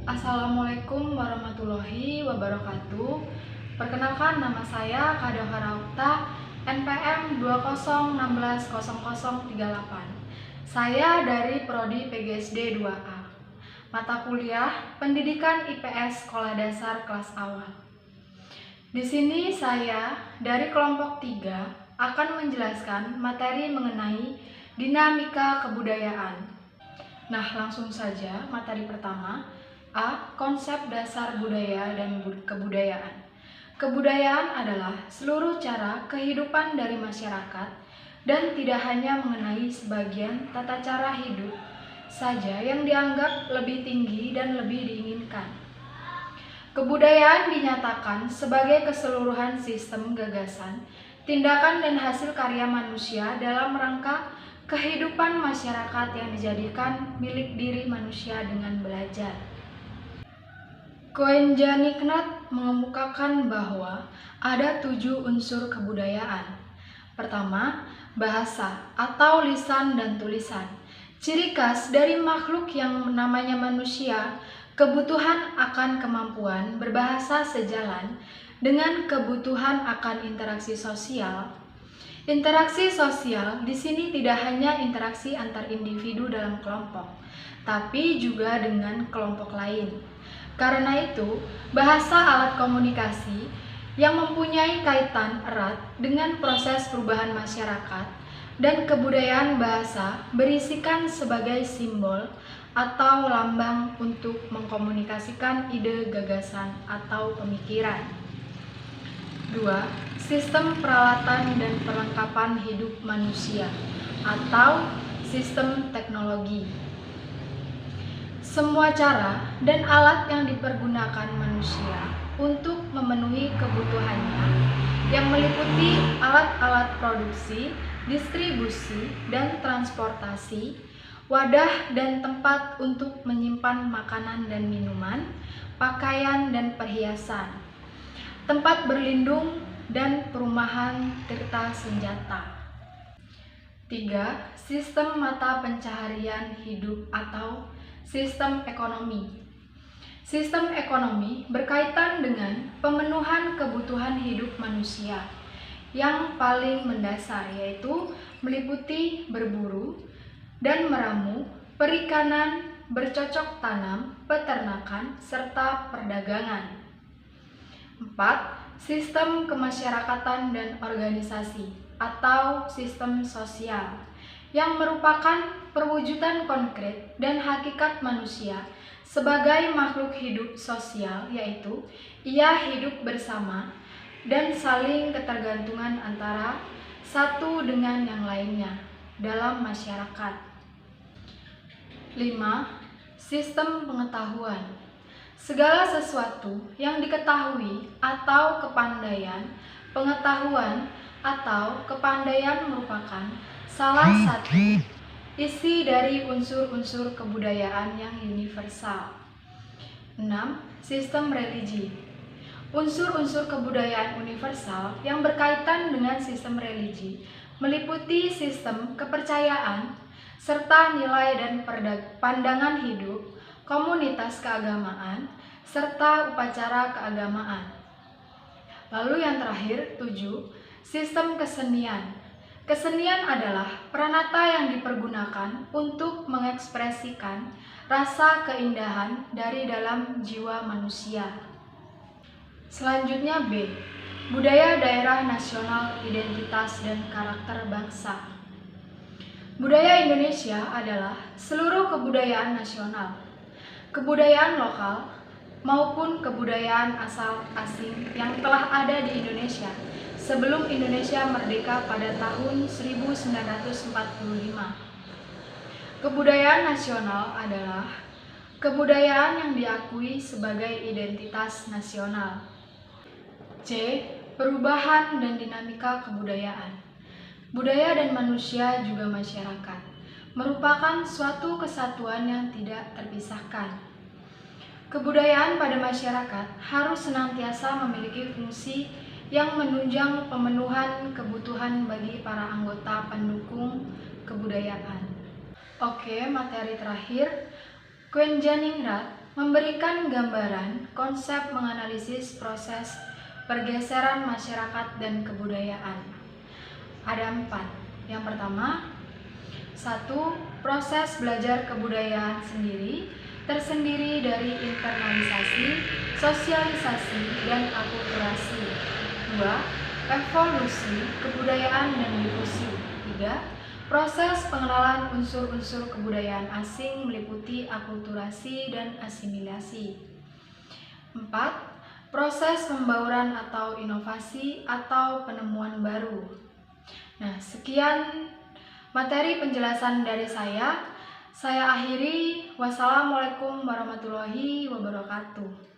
Assalamualaikum warahmatullahi wabarakatuh. Perkenalkan, nama saya Kak Harauta, NPM 20160038. Saya dari Prodi PGSD 2A. Mata kuliah Pendidikan IPS Sekolah Dasar kelas awal. Di sini saya dari kelompok 3 akan menjelaskan materi mengenai dinamika kebudayaan. Nah, langsung saja materi pertama. A. Konsep dasar budaya dan kebudayaan. Kebudayaan adalah seluruh cara kehidupan dari masyarakat dan tidak hanya mengenai sebagian tata cara hidup saja yang dianggap lebih tinggi dan lebih diinginkan. Kebudayaan dinyatakan sebagai keseluruhan sistem gagasan, tindakan dan hasil karya manusia dalam rangka kehidupan masyarakat yang dijadikan milik diri manusia dengan belajar. Koenjaniknat mengemukakan bahwa ada 7 unsur kebudayaan. Pertama, bahasa atau lisan dan tulisan. Ciri khas dari makhluk yang namanya manusia, kebutuhan akan kemampuan berbahasa sejalan dengan kebutuhan akan interaksi sosial. Interaksi sosial di sini tidak hanya interaksi antar individu dalam kelompok, tapi juga dengan kelompok lain. Karena itu, bahasa alat komunikasi yang mempunyai kaitan erat dengan proses perubahan masyarakat dan kebudayaan bahasa berisikan sebagai simbol atau lambang untuk mengkomunikasikan ide, gagasan, atau pemikiran. 2. Sistem peralatan dan perlengkapan hidup manusia atau sistem teknologi. Semua cara dan alat yang dipergunakan manusia untuk memenuhi kebutuhannya yang meliputi alat-alat produksi, distribusi, dan transportasi, wadah dan tempat untuk menyimpan makanan dan minuman, pakaian dan perhiasan, tempat berlindung, dan perumahan tirta senjata. 3. Sistem mata pencaharian hidup atau sistem ekonomi. Sistem ekonomi berkaitan dengan pemenuhan kebutuhan hidup manusia yang paling mendasar, yaitu meliputi berburu dan meramu, perikanan, bercocok tanam, peternakan, serta perdagangan. 4. Sistem kemasyarakatan dan organisasi atau sistem sosial yang merupakan perwujudan konkret dan hakikat manusia sebagai makhluk hidup sosial, yaitu ia hidup bersama dan saling ketergantungan antara satu dengan yang lainnya dalam masyarakat. 5. Sistem pengetahuan. Segala sesuatu yang diketahui atau kepandaian, pengetahuan atau kepandaian merupakan salah satu isi dari unsur-unsur kebudayaan yang universal. 6. Sistem religi. Unsur-unsur kebudayaan universal yang berkaitan dengan sistem religi meliputi sistem kepercayaan serta nilai dan pandangan hidup, komunitas keagamaan, serta upacara keagamaan. Lalu yang terakhir, 7. Sistem kesenian. Kesenian adalah peranata yang dipergunakan untuk mengekspresikan rasa keindahan dari dalam jiwa manusia. Selanjutnya B. Budaya daerah nasional, identitas, dan karakter bangsa. Budaya Indonesia adalah seluruh kebudayaan nasional, kebudayaan lokal, maupun kebudayaan asal asing yang telah ada di Indonesia sebelum Indonesia merdeka pada tahun 1945. Kebudayaan nasional adalah kebudayaan yang diakui sebagai identitas nasional. C. Perubahan dan dinamika kebudayaan. Budaya dan manusia juga masyarakat merupakan suatu kesatuan yang tidak terpisahkan. Kebudayaan pada masyarakat harus senantiasa memiliki fungsi yang menunjang pemenuhan kebutuhan bagi para anggota pendukung kebudayaan. Oke, materi terakhir. Koenjaningrat memberikan gambaran konsep menganalisis proses pergeseran masyarakat dan kebudayaan. Ada 4. Yang pertama, 1. Proses belajar kebudayaan tersendiri dari internalisasi, sosialisasi, dan akulturasi. 2. Evolusi kebudayaan dan difusi. 3. Proses pengenalan unsur-unsur kebudayaan asing meliputi akulturasi dan asimilasi. 4. Proses pembauran atau inovasi atau penemuan baru. Nah, sekian materi penjelasan dari saya. Saya akhiri. Wassalamualaikum warahmatullahi wabarakatuh.